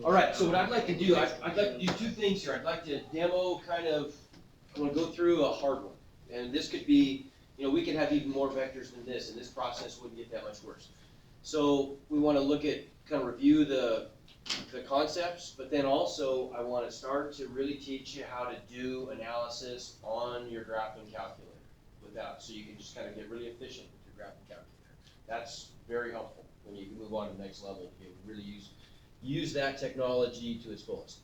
All right, so what I'd like to do, I'd like to do two things here. I'd like to demo kind of, I'm gonna go through a hard one. And this could be, we could have even more vectors than this, and this process wouldn't get that much worse. So we wanna look at, kind of review the concepts, but then also I wanna start to really teach you how to do analysis on your graphing calculator so you can just kind of get really efficient with your graphing calculator. That's very helpful when you move on to the next level. You really use that technology to its fullest.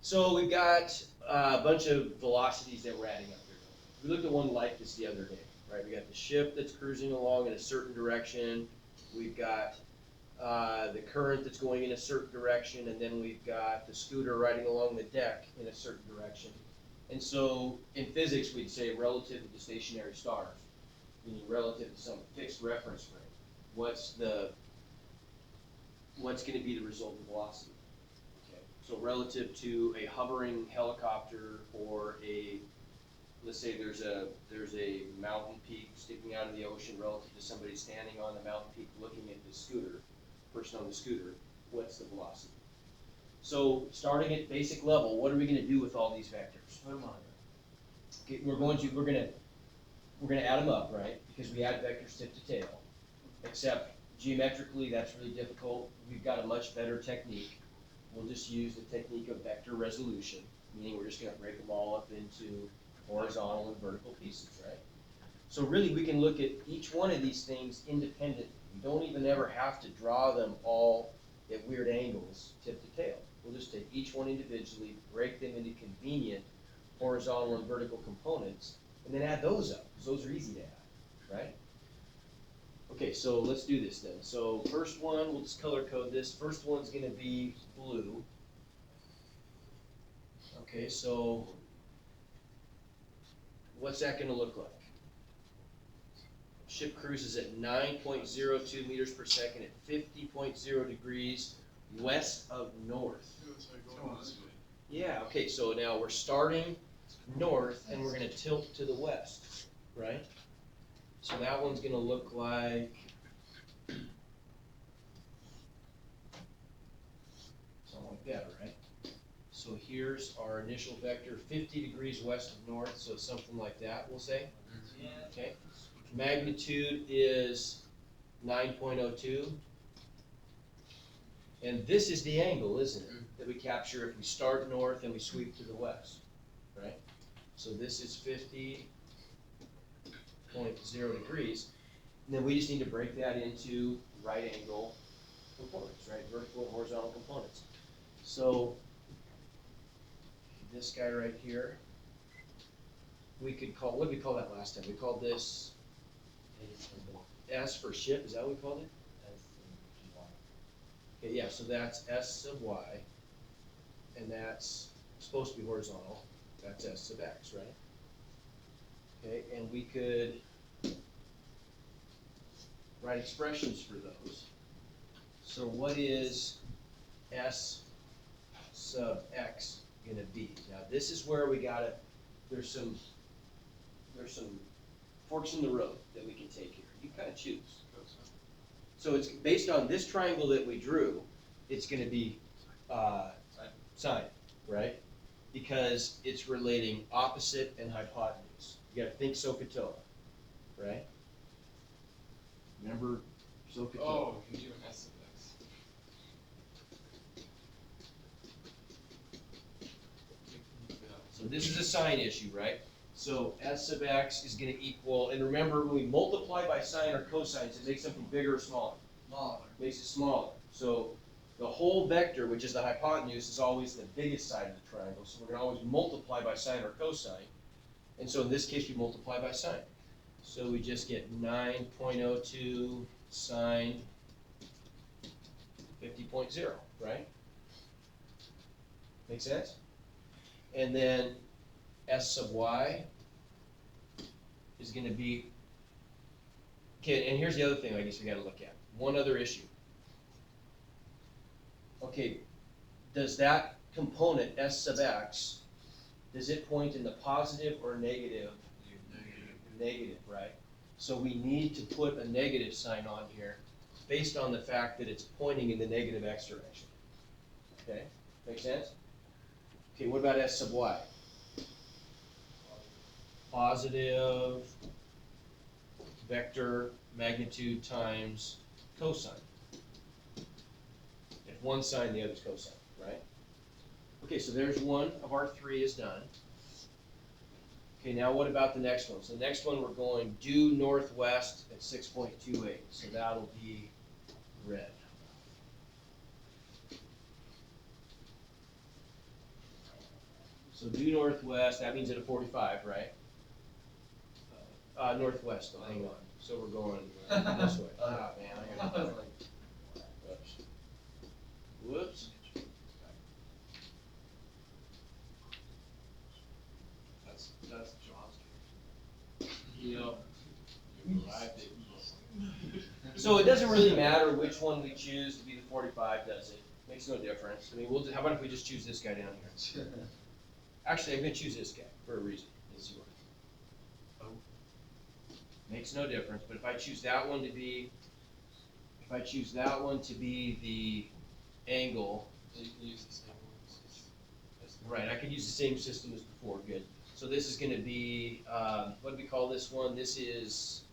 So we've got a bunch of velocities that we're adding up here. We looked at one like this the other day, right? We got the ship that's cruising along in a certain direction. We've got the current that's going in a certain direction, and then we've got the scooter riding along the deck in a certain direction. And so in physics, we'd say relative to the stationary stars, meaning relative to some fixed reference frame. What's going to be the resultant velocity? Okay. So relative to a hovering helicopter, or let's say there's a mountain peak sticking out of the ocean relative to somebody standing on the mountain peak looking at the person on the scooter, what's the velocity? So starting at basic level, what are we going to do with all these vectors? Put them on. Okay, we're going to add them up, right? Because we add vectors tip to tail. Except geometrically, that's really difficult. We've got a much better technique. We'll just use the technique of vector resolution, meaning we're just going to break them all up into horizontal and vertical pieces, right? So really, we can look at each one of these things independently. We don't even ever have to draw them all at weird angles, tip to tail. We'll just take each one individually, break them into convenient horizontal and vertical components, and then add those up, because those are easy to add, right? Okay, so let's do this then. So first one, we'll just color code this. First one's going to be blue. Okay, so what's that going to look like? Ship cruises at 9.02 meters per second at 50.0 degrees west of north. Yeah, okay, so now we're starting north and we're going to tilt to the west, right? So that one's going to look like something like that, right? So here's our initial vector, 50 degrees west of north, so something like that, we'll say. Yeah. Okay. Magnitude is 9.02. And this is the angle, isn't it, that we capture if we start north and we sweep to the west, right? So this is 50.0 degrees. And then we just need to break that into right angle components, right? Vertical and horizontal components. So this guy right here, we could call, what did we call that last time? We called this S for ship, is that what we called it? Okay, yeah, so that's S sub y, and that's supposed to be horizontal. That's S sub x, right? Okay, and we could write expressions for those. So what is S sub x going to be? Now this is where we got to, there's some forks in the road that we can take here. You kind of choose. So it's based on this triangle that we drew, it's going to be sine, right? Because it's relating opposite and hypotenuse. You got to think SOHCAHTOA, right? Remember SOHCAHTOA? Oh, you do an S of x. So this is a sine issue, right? So S sub x is going to equal, and remember when we multiply by sine or cosines, it makes something bigger or smaller? Smaller. Makes it smaller. So the whole vector, which is the hypotenuse, is always the biggest side of the triangle. So we're going to always multiply by sine or cosine. And so in this case, we multiply by sine. So we just get 9.02 sine 50.0, right? Make sense? And then S sub y is going to be, okay, and here's the other thing I guess we got to look at. One other issue. Okay, does that component S sub x, does it point in the positive or negative? Negative, right? So we need to put a negative sign on here based on the fact that it's pointing in the negative x direction. Okay, make sense? Okay, what about s sub y? Positive vector magnitude times cosine. If one's sine, the other's cosine, right? Okay, so there's one of our three is done. Okay, now what about the next one? So the next one we're going due northwest at 6.28. So that'll be red. So due northwest, that means at a 45, right? Northwest, though, hang on. So we're going this way. Ah, man, I gotta. Whoops. Whoops. That's John's. Yep. You arrived at So it doesn't really matter which one we choose to be the 45, does it? Makes no difference. I mean, how about if we just choose this guy down here? Actually, I'm gonna choose this guy for a reason. Let's see what. Makes no difference, but if I choose that one to be, the angle, You can use the same ones. right, I could use the same system as before, good. So this is gonna be, what do we call this one? This is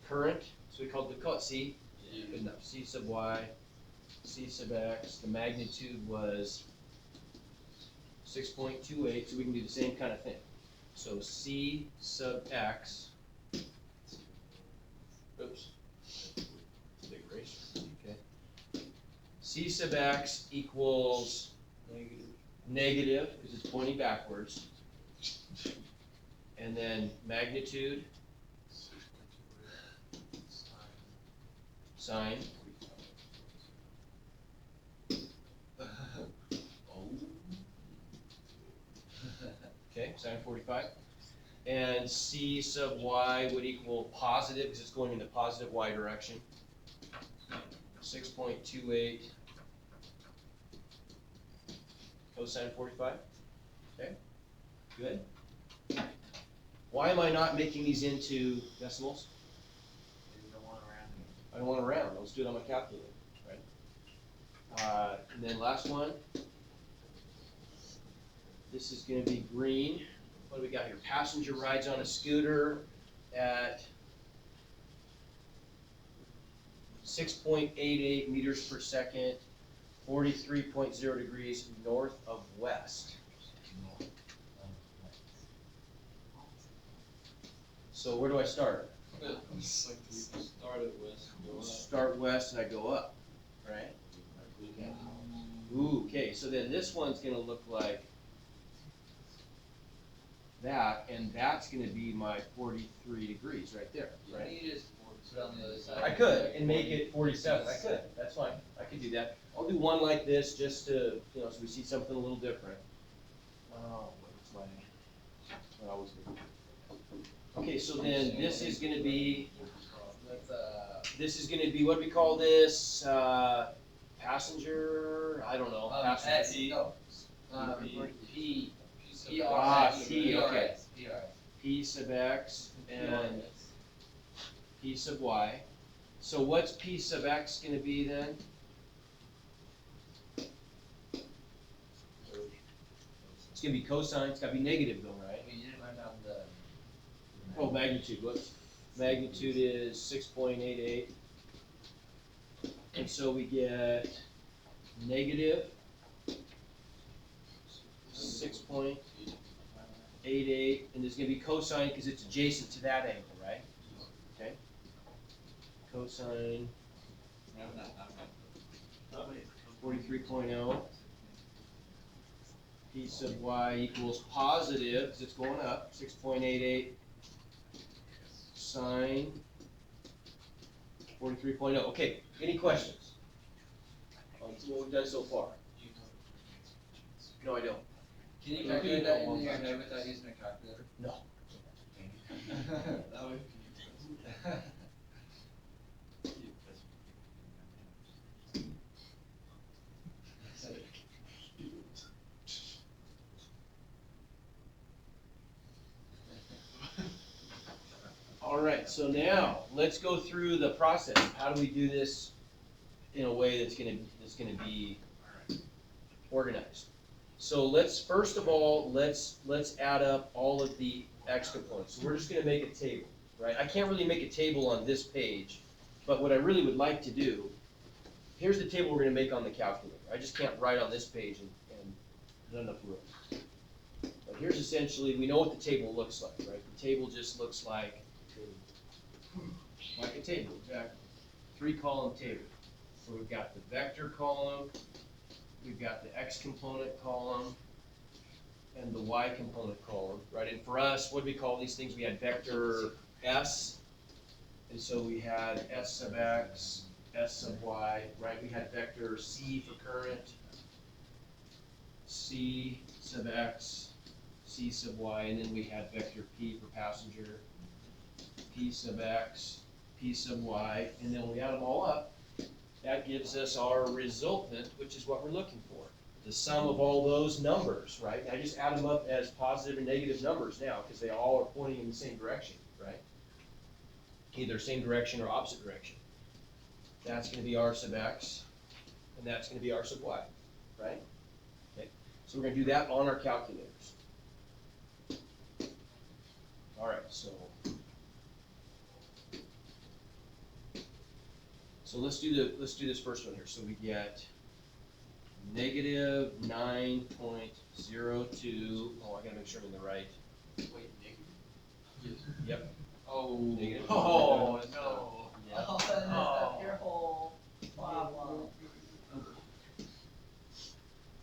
current, so we call it C, good enough, C sub y, C sub x, the magnitude was 6.28, so we can do the same kind of thing. So C sub x, oops, big eraser, okay. C sub x equals negative, because it's pointing backwards. And then magnitude, sine. Okay, sine 45. And C sub y would equal positive, because it's going in the positive y direction. 6.28 cosine 45. Okay, good. Why am I not making these into decimals? You don't want around. I don't want to round. Let's do it on my calculator, right? And then last one. This is going to be green. What do we got here? Passenger rides on a scooter at 6.88 meters per second, 43.0 degrees north of west. So where do I start? It's like you start at west, go up. Start west and I go up, right? Okay. Ooh, okay, so then this one's gonna look like that, and that's gonna be my 43 degrees right there, Why don't right? you just put it on the other side? I could, and make it 47, I could, that's fine, I could do that. I'll do one like this, just to, so we see something a little different. Oh, where's my, I always do. Okay, so then this is gonna be, what do we call this, passenger, I don't know, passenger P? No. P. P. T, okay. P sub x and P sub y. So what's P sub x gonna be then? It's gonna be cosine, it's gotta be negative though, right? You didn't write down the. Oh, magnitude, whoops. Magnitude is 6.88. And so we get negative 6.88, and there's gonna be cosine because it's adjacent to that angle, right? Okay. Cosine 43.0. P sub y equals positive, because it's going up, 6.88 sine 43.0. Okay, any questions on what we've done so far? No, I don't. Can you calculate that in your head without using a calculator? No. That would be All right, so now let's go through the process. How do we do this in a way that's gonna be organized. So let's, first of all, let's add up all of the X components. So we're just gonna make a table, right? I can't really make a table on this page, but what I really would like to do, here's the table we're gonna make on the calculator. I just can't write on this page and not enough room. But here's essentially, we know what the table looks like, right? The table just looks like a table, exactly. 3-column table. So we've got the vector column, we've got the X component column, and the Y component column, right? And for us, what do we call these things? We had vector S, and so we had S sub X, S sub Y, right? We had vector C for current, C sub X, C sub Y, and then we had vector P for passenger, P sub X, P sub Y, and then when we add them all up, that gives us our resultant, which is what we're looking for. The sum of all those numbers, right? I just add them up as positive and negative numbers now, because they all are pointing in the same direction, right? Either same direction or opposite direction. That's gonna be R sub X, and that's gonna be R sub Y, right? Okay, so we're gonna do that on our calculators. All right, so let's do this first one here. So we get negative 9.02. Oh, I gotta make sure I'm in the right. Wait, negative? Yep. Oh. Negative. Oh, no. Yeah. Oh, that messed up your whole problem.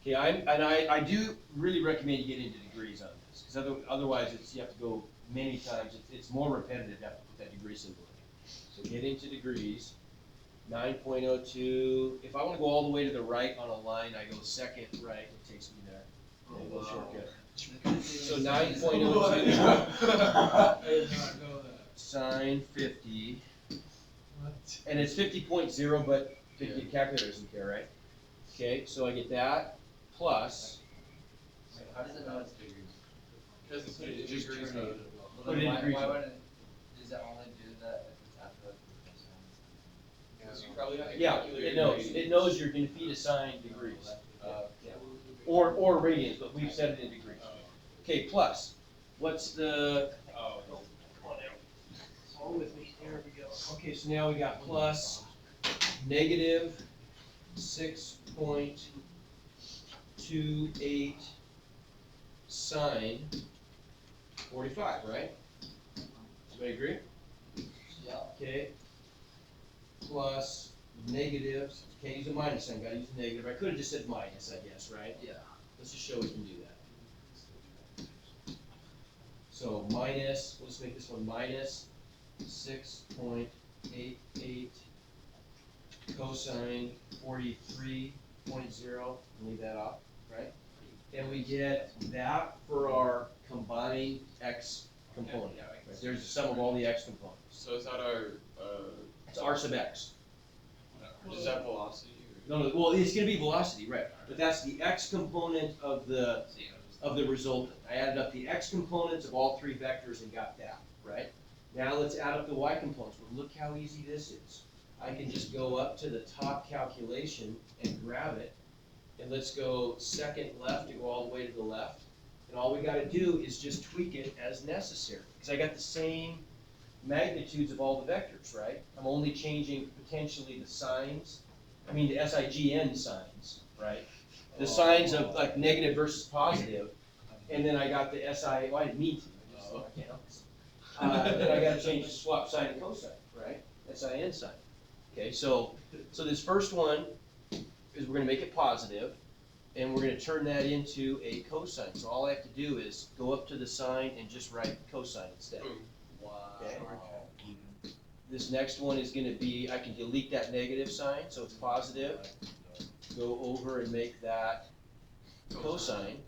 Okay, I do really recommend you get into degrees on this, because otherwise you have to go many times. It's more repetitive to have to put that degree symbol in. So get into degrees. 9.02. If I want to go all the way to the right on a line, I go second right. It takes me there. Okay, little shortcut. So 9.02 sine 50, and it's 50.0, but the calculator doesn't care, right? Okay, so I get that plus. How does it know it's degrees? Because it's Degrees just are- turned Well, Put it then in why degrees. wouldn't it, does it only do that if it's after like the percent? Because you probably have to Yeah, calculate it your knows. radius. It knows you're going to feed assign degrees, Yeah. or radians, but we've set it in degrees. Okay, plus. What's the? Oh, come on now. All with me. There we go. Okay, so now we got plus negative 6.28 sine 45, right? Everybody agree? Yeah. Okay. Plus negative, can't use a minus sign, gotta use a negative. I could have just said minus, I guess, right? Yeah. Let's just show we can do that. So minus, let's make this one minus 6.88 cosine 43.0, leave that off, right? And we get that for our combined X component. Yeah, Right? There's the sum of all the X components. So is that our, It's R sub X. is that velocity? No, well, it's gonna be velocity, right? But that's the X component of the resultant. I added up the X components of all three vectors and got that, right? Now let's add up the Y components. Well, look how easy this is. I can just go up to the top calculation and grab it. And let's go second left to go all the way to the left. And all we gotta do is just tweak it as necessary. Because I got the same magnitudes of all the vectors, right? I'm only changing potentially the signs, the SIGN signs, right? The signs of like negative versus positive, and then I got the SI, well, I didn't mean to, I can't help myself. Then I gotta change the swap sign and cosine, right? SIN sign. Okay, so this first one is we're gonna make it positive, and we're gonna turn that into a cosine. So all I have to do is go up to the sign and just write cosine instead. Okay. This next one is gonna be, I can delete that negative sign, so it's positive. Go over and make that cosine.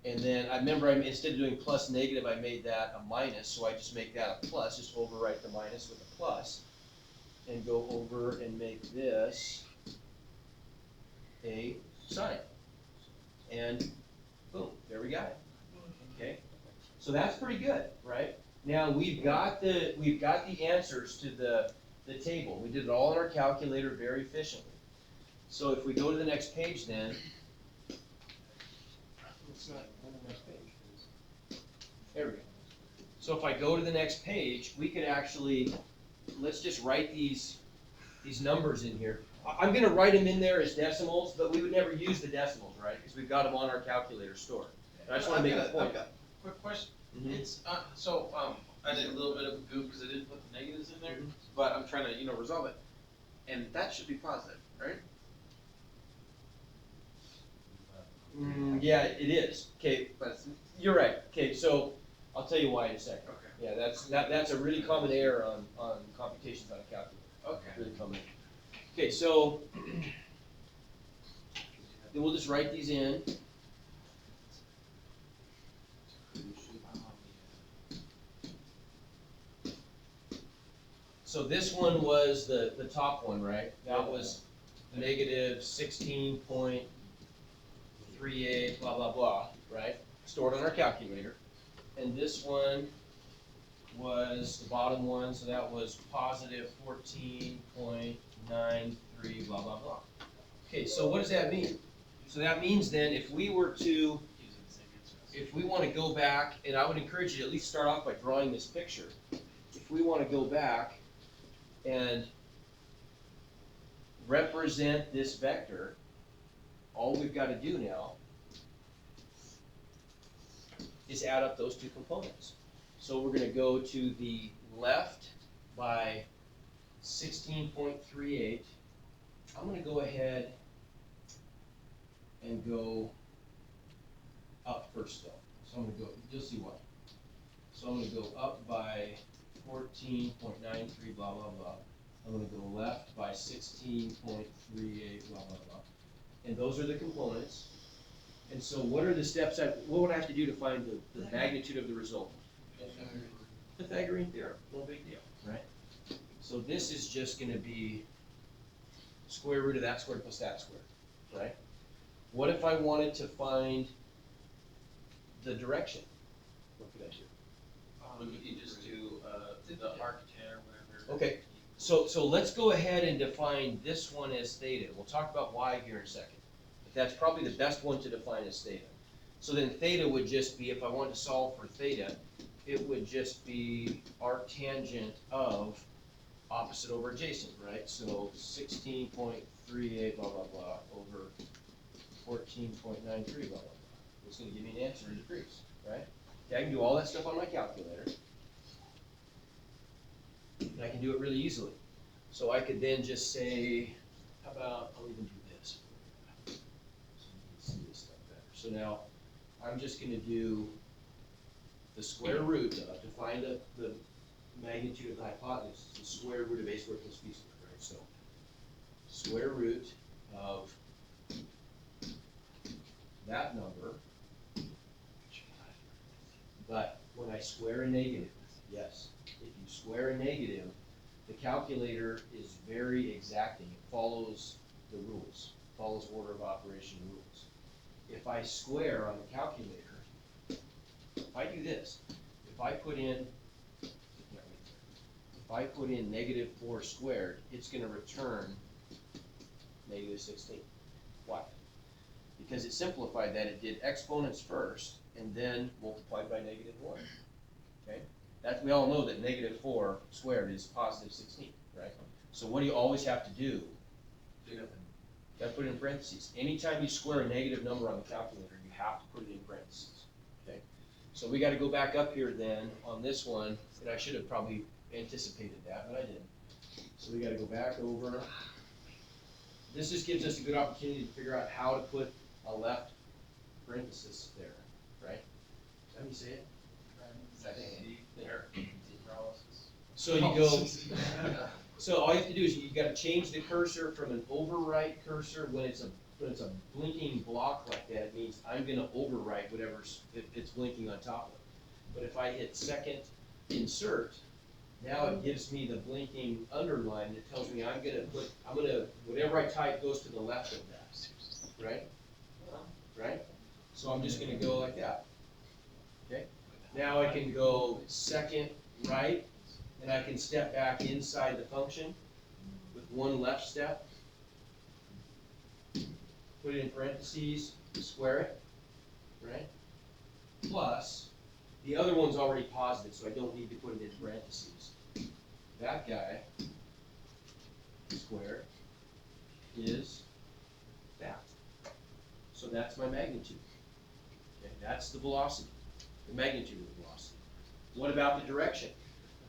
And then I remember instead of doing plus negative, I made that a minus, so I just make that a plus, just overwrite the minus with a plus. And go over and make this a sine. And boom, there we got it. Okay? So that's pretty good, right? Now we've got the answers to the table. We did it all in our calculator very efficiently. So if we go to the next page then, it's not on the next page. There we go. So if I go to the next page, we could actually, let's just write these numbers in here. I'm gonna write them in there as decimals, but we would never use the decimals, right? Because we've got them on our calculator stored. And I just wanna make a point. I've got a quick question. Mhm. It's, I did a little bit of a goof because I didn't put the negatives in there, Mhm. but I'm trying to, resolve it. And that should be positive, right? Yeah, it is. Okay, But it's, you're right. Okay, so I'll tell you why in a second. okay. Yeah, that's a really common error on computations on a calculator. Okay. Really common. Okay, so then we'll just write these in. So this one was the top one, right? That was negative 16.38, blah, blah, blah, right? Stored on our calculator. And this one was the bottom one, so that was positive 14.93, blah, blah, blah. Okay, so what does that mean? So that means then if we were to, if we want to go back, and I would encourage you to at least start off by drawing this picture. If we want to go back and represent this vector, all we've got to do now is add up those two components. So we're going to go to the left by 16.38. I'm going to go ahead and go up first though. So I'm going to go, you'll see why. So I'm going to go up by 14.93, blah, blah, blah. I'm going to go left by 16.38, blah, blah, blah. And those are the components. And so what are the steps, what would I have to do to find the magnitude of the result? Pythagorean theorem, no big deal, right? So this is just going to be square root of that squared plus that squared, right? What if I wanted to find the direction? What could I do? You just do, the arctan or whatever. Okay, so let's go ahead and define this one as theta. We'll talk about y here in a second. But that's probably the best one to define as theta. So then theta would just be, if I wanted to solve for theta, it would just be arctangent of opposite over adjacent, right? So 16.38 blah, blah, blah over 14.93 blah, blah, blah. It's gonna give me an answer in degrees, right? Okay, I can do all that stuff on my calculator. And I can do it really easily. So I could then just say, how about, I'll even do this. So you can see this stuff better. So now, I'm just gonna do the square root of, to find the magnitude of the hypotenuse, the square root of a squared plus b squared, right? So, square root of that number, but when I square a negative, yes, if you square a negative, the calculator is very exacting. It follows the rules, follows order of operation rules. If I square on the calculator, if I do this, if I put in negative 4 squared, it's going to return negative 16. Why? Because it simplified that. It did exponents first and then multiplied by negative 1. Okay? That, we all know that negative 4 squared is positive 16, right? So what do you always have to do? You got to put it in parentheses. Anytime you square a negative number on the calculator, you have to put it in parentheses. Okay? So we got to go back up here then on this one, and I should have probably anticipated that, but I didn't. So we got to go back over. This just gives us a good opportunity to figure out how to put a left parenthesis there, right? Is that how you say it? There. So you go, so all you have to do is you got to change the cursor from an overwrite cursor when it's a blinking block like that. It means I'm going to overwrite whatever's it's blinking on top of it. But if I hit second insert, now it gives me the blinking underline that tells me whatever I type goes to the left of that, right? Right? So I'm just going to go like that. Okay? Now I can go second right, and I can step back inside the function with one left step. put it in parentheses, square it, right? Plus, the other one's already positive, so I don't need to put it in parentheses. That guy, square, is that. So that's my magnitude. Okay, that's the velocity, the magnitude of the velocity. What about the direction?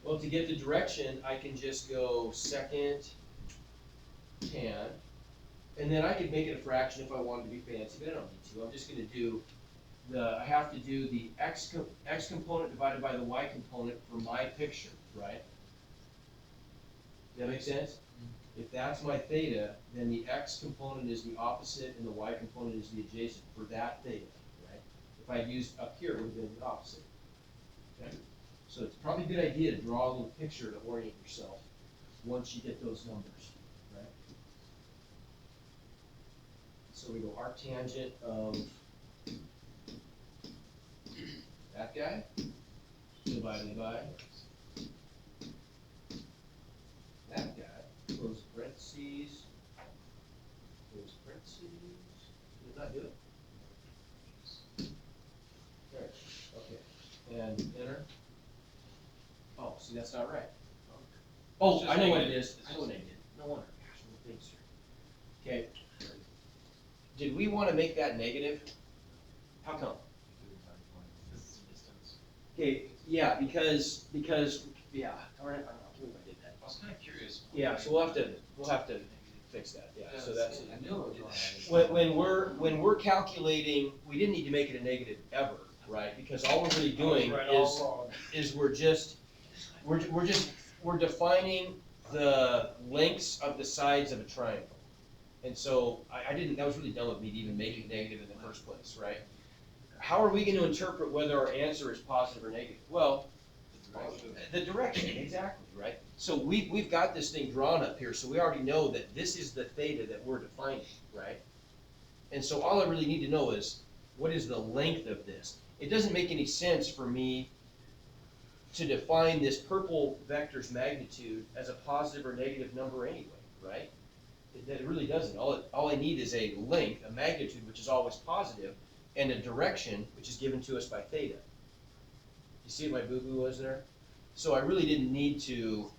Well, to get the direction, I can just go second tan, and then I could make it a fraction if I wanted to be fancy, but I don't need to. I'm just gonna do I have to do the x component divided by the y component for my picture, right? Does that make sense? If that's my theta, then the x component is the opposite and the y component is the adjacent for that theta, right? If I used up here, it would have been the opposite. Okay? So it's probably a good idea to draw a little picture to orient yourself once you get those numbers, right? So we go arctangent of that guy divided by that guy, close parentheses, close parentheses. Did it not do it? There, okay, and enter. Oh, see, that's not right. Oh, I know what it is. I know what I did. No wonder. Gosh, little things here. Okay. Did we want to make that negative? How come? Okay, yeah, because yeah, darn it, I can't believe I did that. I was kinda curious. Yeah, so we'll have to fix that, yeah, so that's. I knew it was wrong. When we're calculating, we didn't need to make it a negative ever, right? Because all we're really doing is we're defining the lengths of the sides of a triangle. And so that was really dumb of me to even make it negative in the first place, right? How are we gonna interpret whether our answer is positive or negative? Well, the direction, exactly, right? So we've got this thing drawn up here, so we already know that this is the theta that we're defining, right? And so all I really need to know is, what is the length of this? It doesn't make any sense for me to define this purple vector's magnitude as a positive or negative number anyway, right? It really doesn't. All I need is a length, a magnitude, which is always positive, and a direction, which is given to us by theta. You see what my boo-boo was there? So I really didn't need to,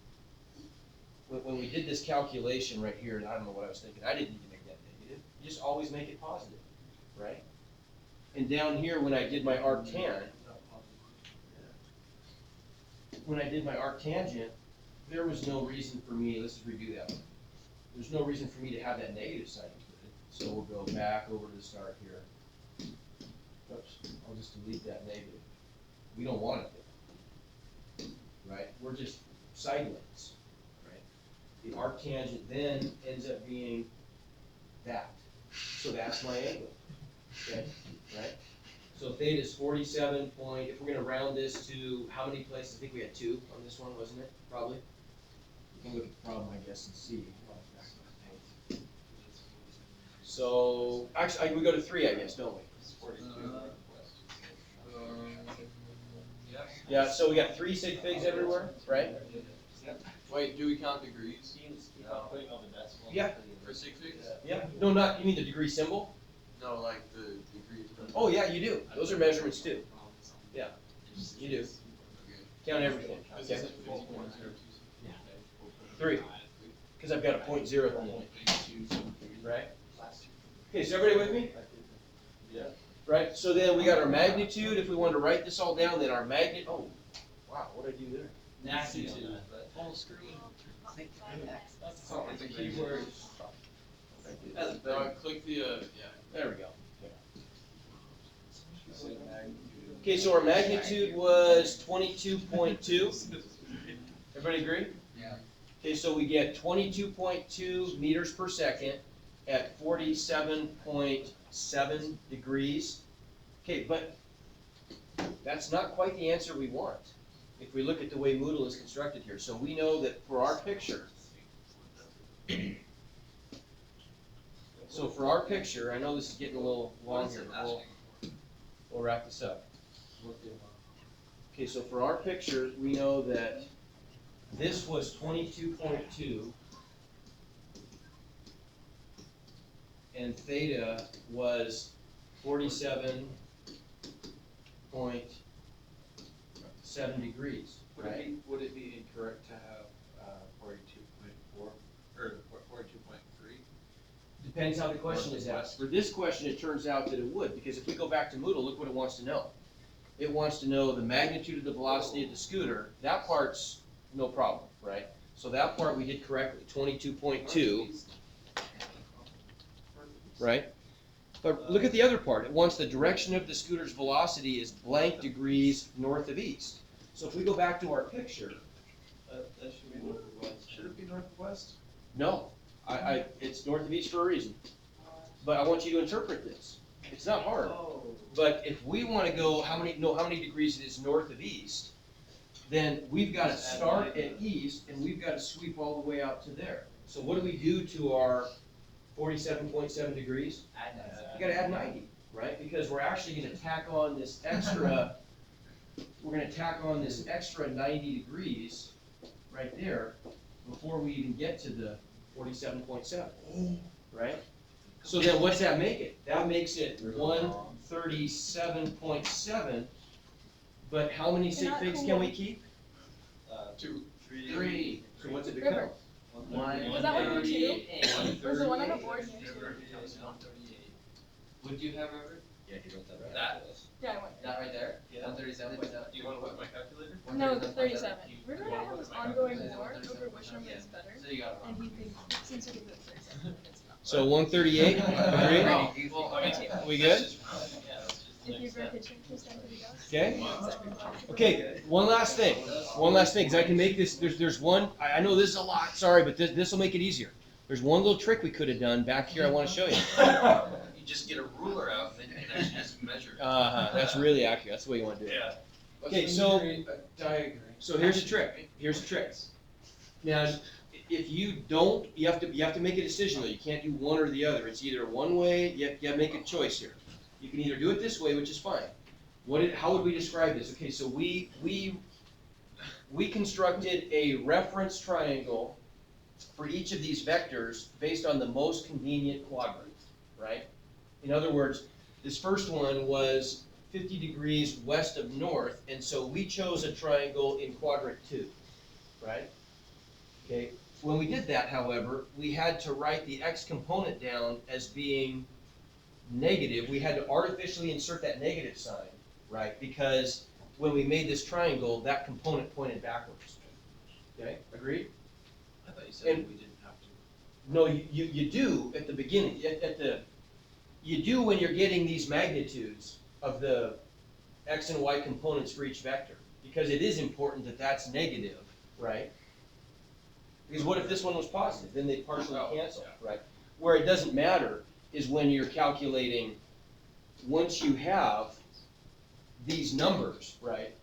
when we did this calculation right here, and I don't know what I was thinking, I didn't need to make that negative. You just always make it positive, right? And down here, when I did my arctan, there was no reason for me, let's just redo that one. There's no reason for me to have that negative sign included. So we'll go back over to the start here. Oops, I'll just delete that negative. We don't want it there, right? We're just side lengths, right? The arctangent then ends up being that. So that's my angle, okay, right? So theta is 47 point, if we're gonna round this to how many places? I think we had 2 on this one, wasn't it? Probably. You can look at the problem, I guess, and see. So, actually, we go to 3, I guess, don't we? Yeah, so we got 3 sig figs everywhere, right? Wait, do we count degrees? Yeah. For sig figs? Yeah, no, not, you mean the degree symbol? No, like the degrees. Oh, yeah, you do. Those are measurements too. Yeah, you do. Count everything, okay? 3, because I've got a .0 at the end, right? Okay, so everybody with me? Yeah. Right, so then we got our magnitude. If we wanted to write this all down, then our Oh, wow, what did I do there? magnitude, full screen. It's a keyword. Click the, yeah. There we go. Okay, so our magnitude was 22.2. Everybody agree? Yeah. Okay, so we get 22.2 meters per second at 47.7 degrees. Okay, but that's not quite the answer we want if we look at the way Moodle is constructed here. So we know that for our picture, I know this is getting a little long here, but we'll wrap this up. Okay, so for our picture, we know that this was 22.2, and theta was 47.7 degrees, right? Would it be incorrect to have 42.4 or 42.3? Depends how the question is asked. For this question, it turns out that it would, because if we go back to Moodle, look what it wants to know. It wants to know the magnitude of the velocity of the scooter. That part's no problem, right? So that part we did correctly, 22.2, right? But look at the other part. It wants the direction of the scooter's velocity is blank degrees north of east. So if we go back to our picture, That should be north of west. Should it be north of west? no, it's north of east for a reason. But I want you to interpret this. It's not hard. Oh. But if we want to go how many degrees it is north of east, then we've got to start at east and we've got to sweep all the way out to there. So what do we do to our 47.7 degrees? You got to add 90, right? Because we're actually going to tack on this extra. We're going to tack on this extra 90 degrees right there before we even get to the 47.7, right? So then what's that make it? That makes it 137.7, but how many sig figs can we keep? 2, 3. 3. So what's it become? River. Was that one number 2? Was the one on the board here? 138. Would you have River? Yeah, he wrote that right. That? Yeah, I went. That right there? Yeah. 137.7. Do you want to put my calculator? No, the 37. River and I have this ongoing war over which number is better, So you got it and wrong. he thinks since he did 37, and it's not. So 138, agree? Well, We good? If you break a chick, just enter the ghost. Okay. Okay, one last thing, because I can make this, there's one, I know this is a lot, sorry, but this will make it easier. There's one little trick we could have done back here I want to show you. You just get a ruler out and then you can actually just measure. That's really accurate, that's the way you want to do it. Yeah. Okay, so, diagram. so here's the trick, Now, if you don't, you have to make a decision though, you can't do one or the other. It's either one way, you have to make a choice here. You can either do it this way, which is fine. How would we describe this? Okay, so we constructed a reference triangle for each of these vectors based on the most convenient quadrant, right? In other words, this first one was 50 degrees west of north, and so we chose a triangle in quadrant 2, right? Okay, when we did that, however, we had to write the x component down as being negative. We had to artificially insert that negative sign, right? Because when we made this triangle, that component pointed backwards. Okay, agreed? I thought you said we didn't have to. No, you do at the beginning, you do when you're getting these magnitudes of the x and y components for each vector, because it is important that that's negative, right? Because what if this one was positive? Then they partially cancel, right? Where it doesn't matter is when you're calculating, once you have these numbers, right,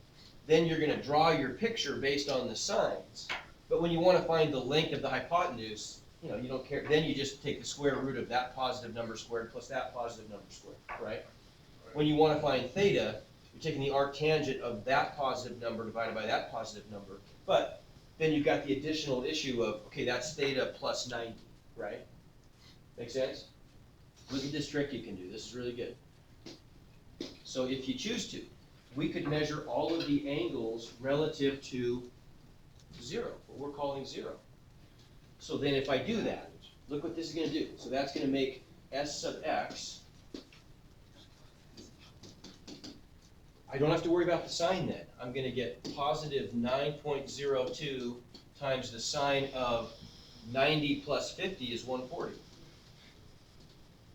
then you're going to draw your picture based on the signs. But when you want to find the length of the hypotenuse, you don't care. Then you just take the square root of that positive number squared plus that positive number squared, right? When you want to find theta, you're taking the arctangent of that positive number divided by that positive number. But then you've got the additional issue of, okay, that's theta plus 90, right? Make sense? Look at this trick you can do. This is really good. So if you choose to, we could measure all of the angles relative to 0, what we're calling 0. So then if I do that, look what this is going to do. So that's going to make S sub x. I don't have to worry about the sign then. I'm going to get positive 9.02 times the sine of 90 plus 50 is 140.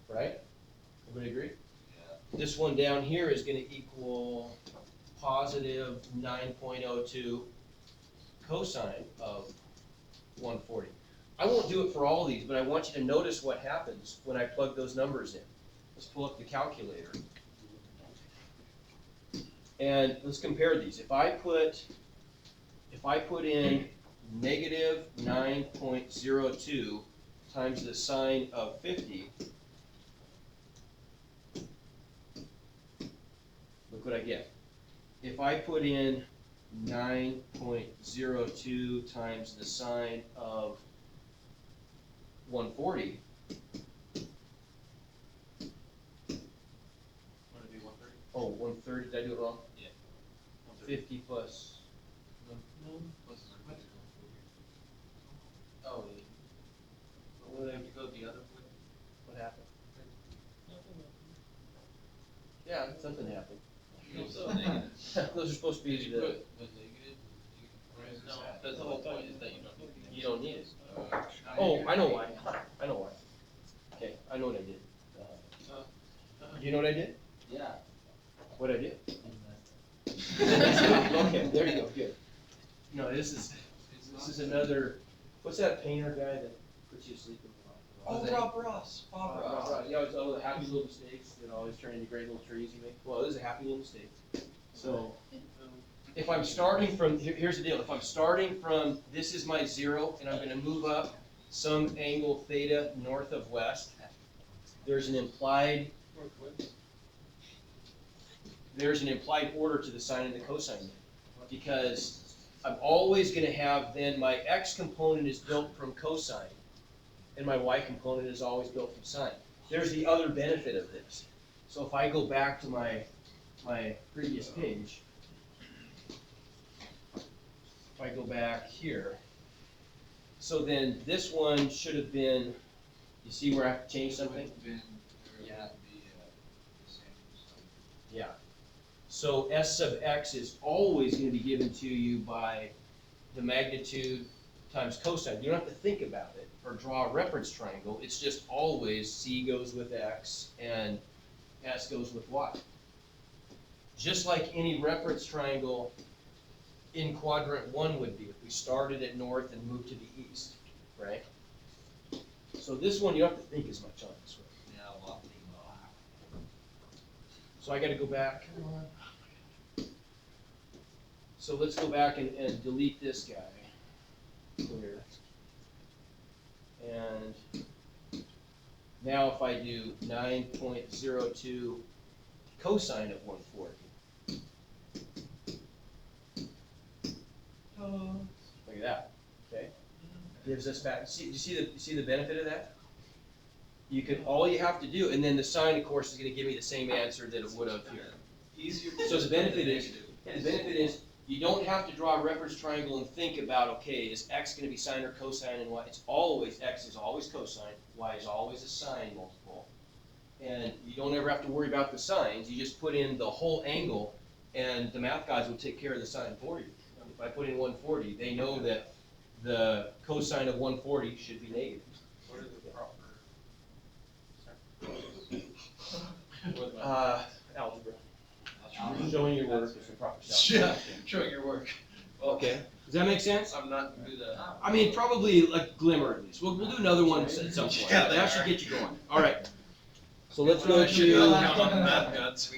Right? Everybody agree? Yeah. This one down here is going to equal positive 9.02 cosine of 140. I won't do it for all of these, but I want you to notice what happens when I plug those numbers in. Let's pull up the calculator. And let's compare these. If I put in negative 9.02 times the sine of 50, look what I get. If I put in 9.02 times the sine of 140, 130, did I do it wrong? Yeah. 50 plus, no, Oh, yeah. what did I, You go the other way? what happened? Yeah, something happened. So negative. Those are supposed to be Did you the, put the negative? No, that's the whole point, is that you don't need the. you don't need it. Oh, I know why, I know why. Okay, I know what I did. Do you know what I did? Yeah. What I did? Okay, there you go, good. No, this is another, what's that painter guy that puts you to sleep in the night? Oh, Rob Ross, Bob Ross. Yeah, it's all the happy little mistakes, that always turn into great little trees you make. Well, this is a happy little mistake. So, if I'm starting from, here's the deal, if I'm starting from, this is my 0, and I'm gonna move up some angle theta north of west, there's an implied order to the sine and the cosine, because I'm always gonna have then my x component is built from cosine, and my y component is always built from sine. There's the other benefit of this. So if I go back to my previous page, if I go back here, so then this one should have been, you see where I have to change something? Yeah. Yeah. So S sub x is always going to be given to you by the magnitude times cosine. You don't have to think about it or draw a reference triangle. It's just always C goes with x and S goes with y. Just like any reference triangle in quadrant 1 would be if we started at north and moved to the east, right? So this one, you don't have to think as much on this one. So I gotta go back. So let's go back and delete this guy. Clear. And now if I do 9.02 cosine of 140. Look at that, okay? Gives us back, you see the benefit of that? You can, all you have to do, and then the sine, of course, is gonna give me the same answer that it would have here. Easier. So the benefit is, you don't have to draw a reference triangle and think about, okay, is x gonna be sine or cosine and y? It's always, x is always cosine, y is always a sine multiple. And you don't ever have to worry about the sines, you just put in the whole angle, and the math guys will take care of the sine for you. If I put in 140, they know that the cosine of 140 should be negative. What are the proper? Algebra. Showing your work is the proper Yeah, showing your work. Okay, does that make sense? I'm not good at. I mean, probably a glimmer at least. We'll do another one at some point. Yeah, That should get you going. All right. So let's Well, go I should go to, count on the math gods.